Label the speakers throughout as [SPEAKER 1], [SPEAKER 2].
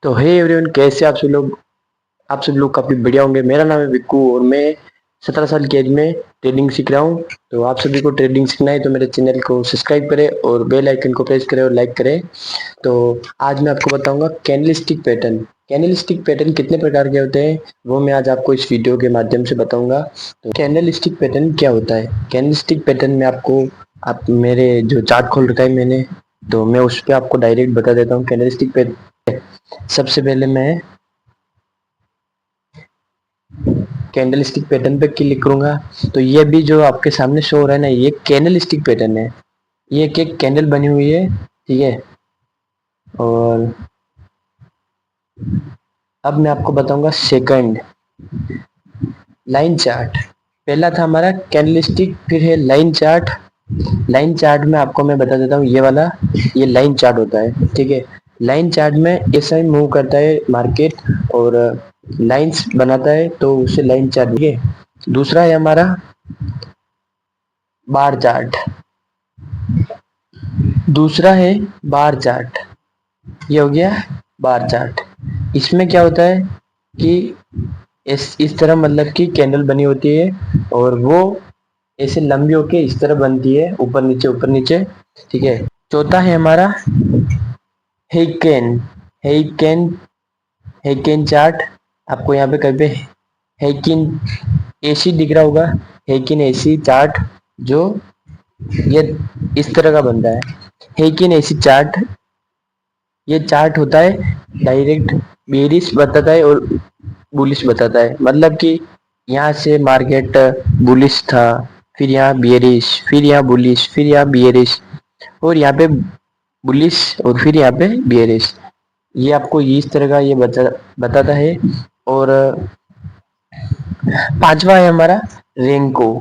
[SPEAKER 1] तो hey everyone, कैसे आप सब लोग काफी बढ़िया होंगे। मेरा नाम है विक्कू और मैं 17 साल की एज में ट्रेडिंग सीख रहा हूँ। तो आप सभी को ट्रेडिंग सीखना है तो मेरे चैनल को सब्सक्राइब करें और बेल आइकन को प्रेस करें और लाइक करें। तो आज मैं आपको बताऊंगा कैंडलस्टिक पैटर्न। कैंडलस्टिक पैटर्न कितने प्रकार के होते हैं वो मैं आज आपको इस वीडियो के माध्यम से बताऊंगा। तो कैंडलस्टिक पैटर्न क्या होता है? कैंडलस्टिक पैटर्न में आपको आप मेरे जो चार्ट खोल रखा है मैंने, तो मैं उस पर आपको डायरेक्ट बता देता हूँ कैंडलस्टिक पैटर्न। सबसे पहले मैं कैंडल स्टिक पैटर्न पे क्लिक करूंगा तो ये भी जो आपके सामने शो हो रहा है ना, ये कैंडल स्टिक पैटर्न है। ये एक कैंडल बनी हुई है, ठीक है। और अब मैं आपको बताऊंगा सेकंड लाइन चार्ट। पहला था हमारा कैंडल स्टिक, फिर है लाइन चार्ट। लाइन चार्ट में आपको मैं बता देता हूँ, ये वाला ये लाइन चार्ट होता है, ठीक है। लाइन चार्ट में ऐसा ही मूव करता है मार्केट और लाइंस बनाता है, तो उसे लाइन चार्ट, ठीक है। दूसरा है हमारा बार चार्ट। दूसरा है बार चार्ट, ये हो गया बार चार्ट। इसमें क्या होता है कि इस तरह मतलब कि कैंडल बनी होती है और वो ऐसे लंबी होके इस तरह बनती है, ऊपर नीचे, ठीक है। चौथा है हमारा हेइकेन। हेइकेन हेइकेन चार्ट। आपको यहाँ पे कहीं पे हेइकिन एसी दिख रहा होगा। हेइकिन एसी चार्ट, जो ये इस तरह का बनता है। हेइकिन एसी चार्ट, ये चार्ट होता है डायरेक्ट बेरिश बताता है और बुलिश बताता है। मतलब कि यहाँ से मार्केट बुलिश था, फिर यहाँ बियरिश, फिर यहाँ बुलिश, फिर यहाँ बियरिश, और यहाँ पे बुलिश और फिर यहाँ पे बियरिश। ये आपको इस तरह का ये बताता है। और पांचवा है हमारा Renko.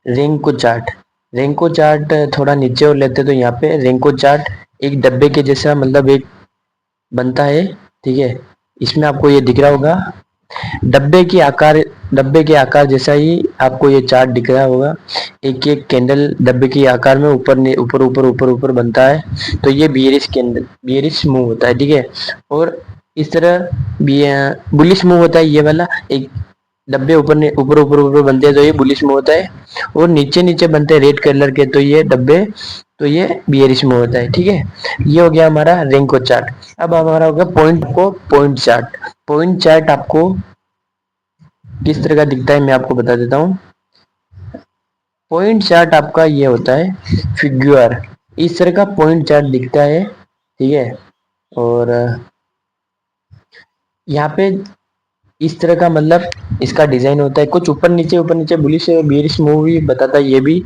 [SPEAKER 1] Renko chart. Renko chart थोड़ा नीचे और लेते तो यहाँ पे रेंको चार्ट एक डब्बे के जैसा मतलब एक बनता है, ठीक है। इसमें आपको ये दिख रहा होगा डब्बे के आकार, डब्बे के आकार जैसा ही आपको ये चार्ट दिख रहा होगा। एक एक कैंडल डब्बे के आकार में ऊपर ऊपर ऊपर ऊपर ऊपर बनता है, तो ये बियरिश कैंडल, बियरिश मूव होता है, ठीक है। और इस तरह बुलिश मूव होता है ये वाला। एक डब्बे ऊपर ऊपर ऊपर ऊपर बनते हैं तो ये बुलिश में होता है, और नीचे नीचे बनते हैं रेड कलर के तो ये डब्बे, तो ये बियरिश में होता है, ठीक है। ये हो गया हमारा रेंको चार्ट। अब हमारा हो गया पॉइंट चार्ट। पॉइंट चार्ट आपको किस तरह का दिखता है मैं आपको बता देता हूँ। पॉइंट चार्ट आपका ये होता है फिग्यूर, इस तरह का पॉइंट चार्ट दिखता है, ठीक है। और यहाँ पे इस तरह का मतलब इसका डिजाइन होता है, कुछ ऊपर नीचे बुलिश बियरिश मूव बताता है ये भी।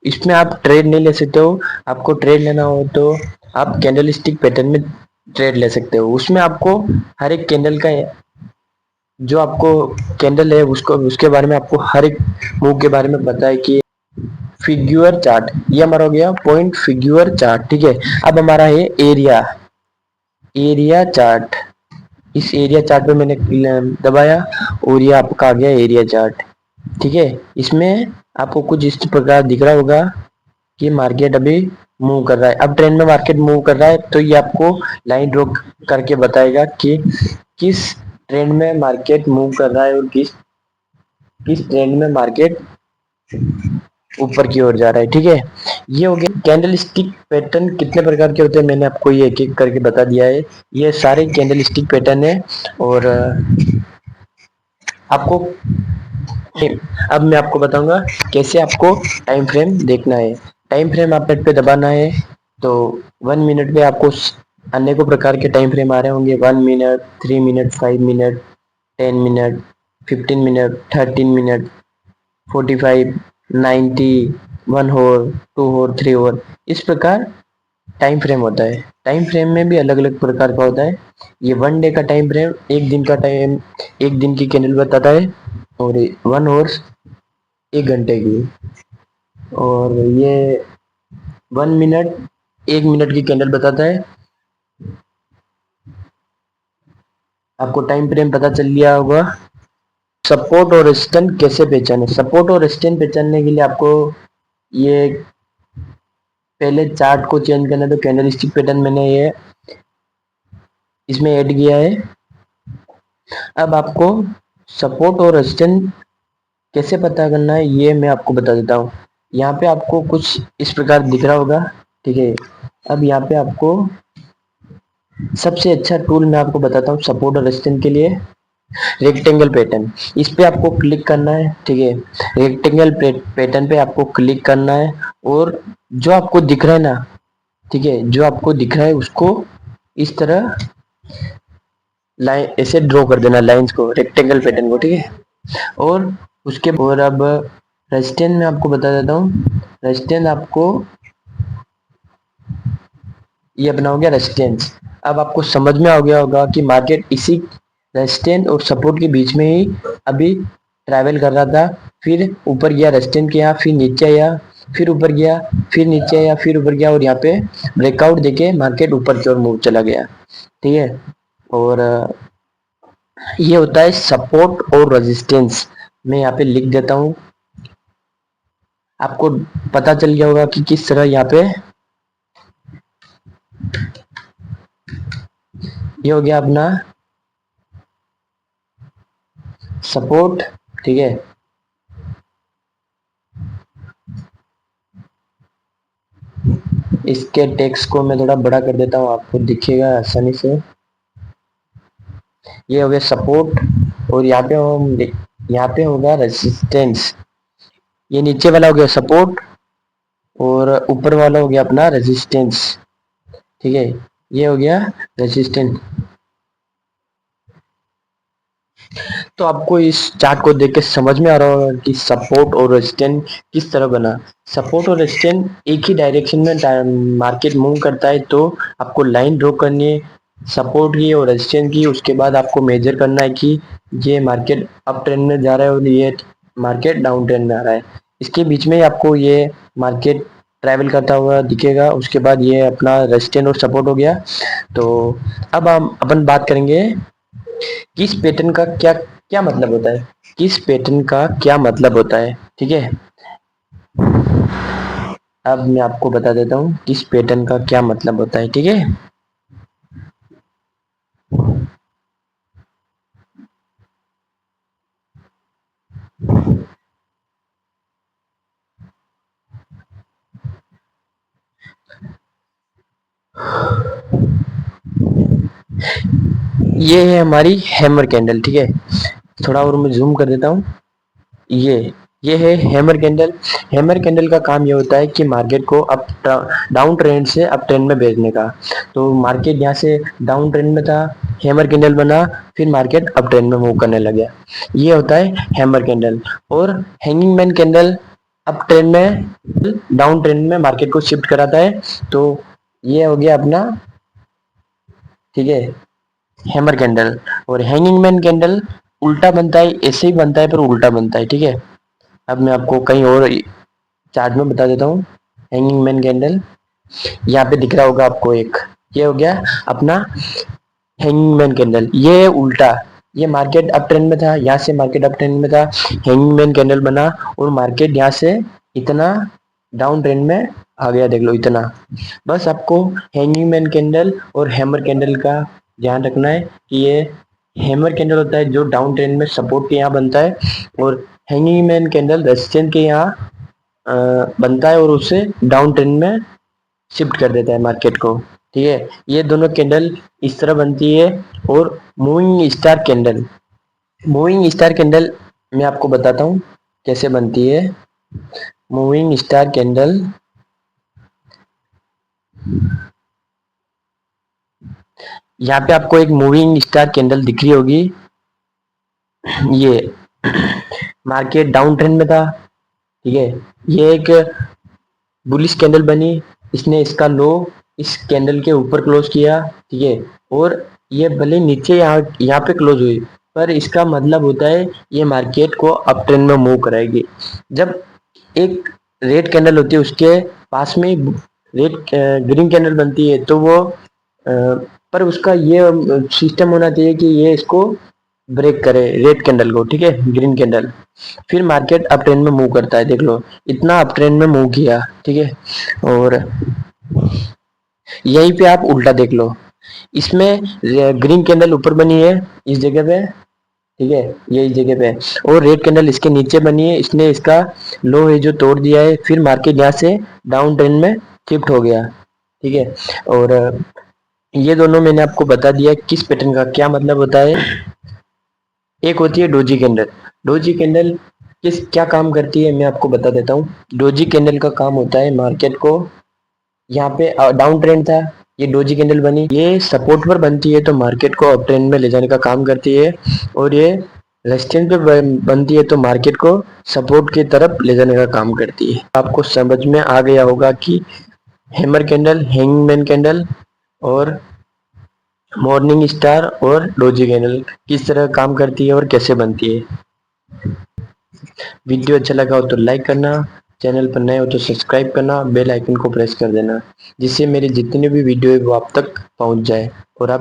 [SPEAKER 1] इसमें आप ट्रेड नहीं ले सकते हो। आपको ट्रेड लेना हो तो आप कैंडल स्टिक पैटर्न में ट्रेड ले सकते हो। उसमें आपको हर एक कैंडल का जो आपको कैंडल है उसको उसके बारे में आपको हर एक मूव के बारे में पता है कि फिग्यूर चार्ट, ये हमारा हो गया पॉइंट फिग्यूर चार्ट, ठीक है। अब हमारा है एरिया, एरिया चार्ट। इस एरिया चार्ट पे मैंने दबाया और ये आपका आ गया एरिया चार्ट, ठीक है। इसमें आपको कुछ इस प्रकार दिख रहा होगा कि मार्केट अभी मूव कर रहा है, अब ट्रेंड में मार्केट मूव कर रहा है, तो ये आपको लाइन ड्रॉ करके बताएगा कि किस ट्रेंड में मार्केट मूव कर रहा है और किस किस ट्रेंड में मार्केट ऊपर की ओर जा रहा है, ठीक है। ये हो गया कैंडल स्टिक पैटर्न कितने प्रकार के होते हैं, मैंने आपको ये एक एक करके बता दिया है। ये सारे कैंडल स्टिक पैटर्न है। और आपको अब मैं आपको बताऊंगा कैसे आपको टाइम फ्रेम देखना है। टाइम फ्रेम आप नेट पे दबाना है तो 1 मिनट पे आपको अनेकों प्रकार के टाइम फ्रेम आ रहे होंगे। 1 minute, 3 minute, 5 minute, 10 minute, 15 minute, 13 minute, 45, 90, 1 होर, 2 होर, 3 होर, इस प्रकार टाइम फ्रेम होता है। टाइम फ्रेम में भी अलग अलग प्रकार का होता है। ये 1 डे का टाइम फ्रेम, एक दिन का टाइम, एक दिन की कैंडल बताता है। और 1 होर 1 घंटे की। और ये 1 मिनट 1 मिनट की कैंडल बताता है। आपको टाइम फ्रेम पता चल गया होगा। सपोर्ट और रेजिस्टेंस कैसे पहचाने? सपोर्ट और रेजिस्टेंस पहचानने के लिए आपको ये पहले चार्ट को चेंज करना है, तो कैंडल स्टिक पैटर्न मैंने ये इसमें ऐड किया है। अब आपको सपोर्ट और रेजिस्टेंस कैसे पता करना है ये मैं आपको बता देता हूँ। यहाँ पे आपको कुछ इस प्रकार दिख रहा होगा, ठीक है। अब यहाँ पे आपको सबसे अच्छा टूल मैं आपको बताता हूँ सपोर्ट और रेजिस्टेंस के लिए, रेक्टेंगल पैटर्न। इस पे आपको क्लिक करना है, ठीक है। रेक्टेंगल पैटर्न पे आपको क्लिक करना है और जो आपको दिख रहा है ना, ठीक है, जो आपको दिख रहा है उसको इस तरह लाइन ऐसे ड्रॉ कर देना, लाइंस को, रेक्टेंगल पैटर्न को, ठीक है। और उसके और अब रेजिस्टेंस में आपको बता देता हूँ। रेजिस्टेंस आपको ये अपना हो गया रेजिस्टेंस। अब आपको समझ में आ गया होगा कि मार्केट इसी रेजिस्टेंस और सपोर्ट के बीच में ही अभी ट्रैवल कर रहा था। फिर ऊपर गया रेजिस्टेंस के यहाँ, फिर नीचे आया, फिर ऊपर गया, फिर नीचे आया, फिर ऊपर गया, और यहाँ पे ब्रेकआउट देके मार्केट ऊपर की ओर मूव चला गया, ठीक है। और ये होता है सपोर्ट और रेजिस्टेंस। मैं यहाँ पे लिख देता हूँ, आपको पता चल गया होगा कि किस तरह यहाँ पे ये हो गया अपना सपोर्ट, ठीक है। इसके टेक्स्ट को मैं थोड़ा बड़ा कर देता हूँ, आपको दिखेगा आसानी से। ये हो गया सपोर्ट और यहाँ पे हम यहाँ पे होगा रेजिस्टेंस। ये नीचे वाला हो गया सपोर्ट और ऊपर वाला हो गया अपना रेजिस्टेंस, ठीक है। ये हो गया रेजिस्टेंस। तो आपको इस चार्ट को देख के समझ में आ रहा होगा कि सपोर्ट और रेजिस्टेंस किस तरह बना। सपोर्ट और रेजिस्टेंस एक ही डायरेक्शन में मार्केट मूव करता है, तो आपको लाइन ड्रॉ करनी है सपोर्ट की और रेजिस्टेंस की। उसके बाद आपको मेजर करना है कि ये मार्केट अप ट्रेंड में जा रहा है और ये मार्केट डाउन ट्रेंड में आ रहा है। इसके बीच में आपको ये मार्केट ट्रैवल करता हुआ दिखेगा। उसके बाद ये अपना रेजिस्टेंस और सपोर्ट हो गया। तो अब हम अपन बात करेंगे किस पैटर्न का क्या क्या मतलब होता है, किस पैटर्न का क्या मतलब होता है, ठीक है। अब मैं आपको बता देता हूँ किस पैटर्न का क्या मतलब होता है, ठीक है। ये है हमारी हैमर कैंडल, ठीक है। थोड़ा और मैं जूम कर देता हूँ। ये है हैमर कैंडल। हैमर कैंडल का काम ये होता है कि मार्केट को अप डाउन ट्रेंड से अप ट्रेंड में भेजने का। तो मार्केट यहाँ से डाउन ट्रेंड में था, हैमर कैंडल बना, फिर मार्केट अप ट्रेंड में मूव करने लग गया। ये होता है हैमर कैंडल। और hanging man candle up trend में डाउन ट्रेंड में मार्केट को शिफ्ट कराता है। तो ये हो गया अपना, ठीक है, हैमर कैंडल। और हैंगिंग मैन कैंडल उल्टा बनता है, ऐसे ही बनता है पर उल्टा बनता है, ठीक है। अब मैं आपको कहीं और चार्ट में बता देता हूँ। हैंगिंग मैन कैंडल यहाँ पे दिख रहा होगा आपको एक, ये हो गया अपना हैंगिंग मैन कैंडल। ये है उल्टा, ये मार्केट अप ट्रेंड में था, यहाँ से मार्केट अप ट्रेंड में था, हैंगिंग मैन कैंडल बना और मार्केट यहाँ से इतना डाउन ट्रेंड में आ गया, देख लो इतना। बस आपको हैंगिंग मैन कैंडल और हैमर कैंडल का ध्यान रखना है कि ये हैमर कैंडल होता है जो डाउन ट्रेंड में सपोर्ट के यहाँ बनता है, और हैंगिंग मैन कैंडल रेजिस्टेंस के यहाँ बनता है और उससे डाउन ट्रेंड में शिफ्ट कर देता है मार्केट को, ठीक है। ये दोनों कैंडल इस तरह बनती है। और moving star candle, moving star candle मैं आपको बताता हूँ कैसे बनती है। मूविंग स्टार कैंडल, यहाँ पे आपको एक मूविंग स्टार कैंडल दिख रही होगी। ये मार्केट डाउन ट्रेंड में था, ठीक है। ये एक बुलिश कैंडल बनी, इसने इसका लो इस कैंडल के ऊपर क्लोज किया, ठीक है। और ये भले नीचे यहाँ पे क्लोज हुई, पर इसका मतलब होता है ये मार्केट को अप ट्रेंड में मूव कराएगी। जब एक रेड कैंडल होती है उसके पास में रेड ग्रीन कैंडल बनती है, तो वो पर उसका ये सिस्टम होना चाहिए कि ये इसको ब्रेक करे रेड कैंडल को, ठीक है, ग्रीन कैंडल। फिर मार्केट अप ट्रेंड में मूव करता है, देख लो इतना अप ट्रेंड में मूव किया, ठीक है। और यहीं पे आप उल्टा देख लो, इसमें ग्रीन कैंडल ऊपर बनी है इस जगह पे, ठीक है, ये इस जगह पे है, और रेड कैंडल इसके नीचे बनी है, इसने इसका लो है जो तोड़ दिया है, फिर मार्केट यहाँ से डाउन ट्रेंड में शिफ्ट हो गया, ठीक है। और ये दोनों मैंने आपको बता दिया किस पैटर्न का क्या मतलब होता है। एक होती है डोजी कैंडल। डोजी कैंडल किस क्या काम करती है मैं आपको बता देता हूँ। डोजी कैंडल का काम होता है मार्केट को, यहाँ पे डाउन ट्रेंड था, ये डोजी कैंडल बनी, ये सपोर्ट पर बनती है तो मार्केट को अप ट्रेंड में ले जाने का काम करती है, और ये रेजिस्टेंस पे बनती है तो मार्केट को सपोर्ट की तरफ ले जाने का काम करती है। आपको समझ में आ गया होगा कि हैमर कैंडल, हैंगमैन कैंडल और मॉर्निंग स्टार और डोजी कैंडल किस तरह काम करती है और कैसे बनती है। वीडियो अच्छा लगा हो तो लाइक करना, चैनल पर नए हो तो सब्सक्राइब करना, बेल आइकन को प्रेस कर देना, जिससे मेरी जितनी भी वीडियो है वो आप तक पहुंच जाए और आप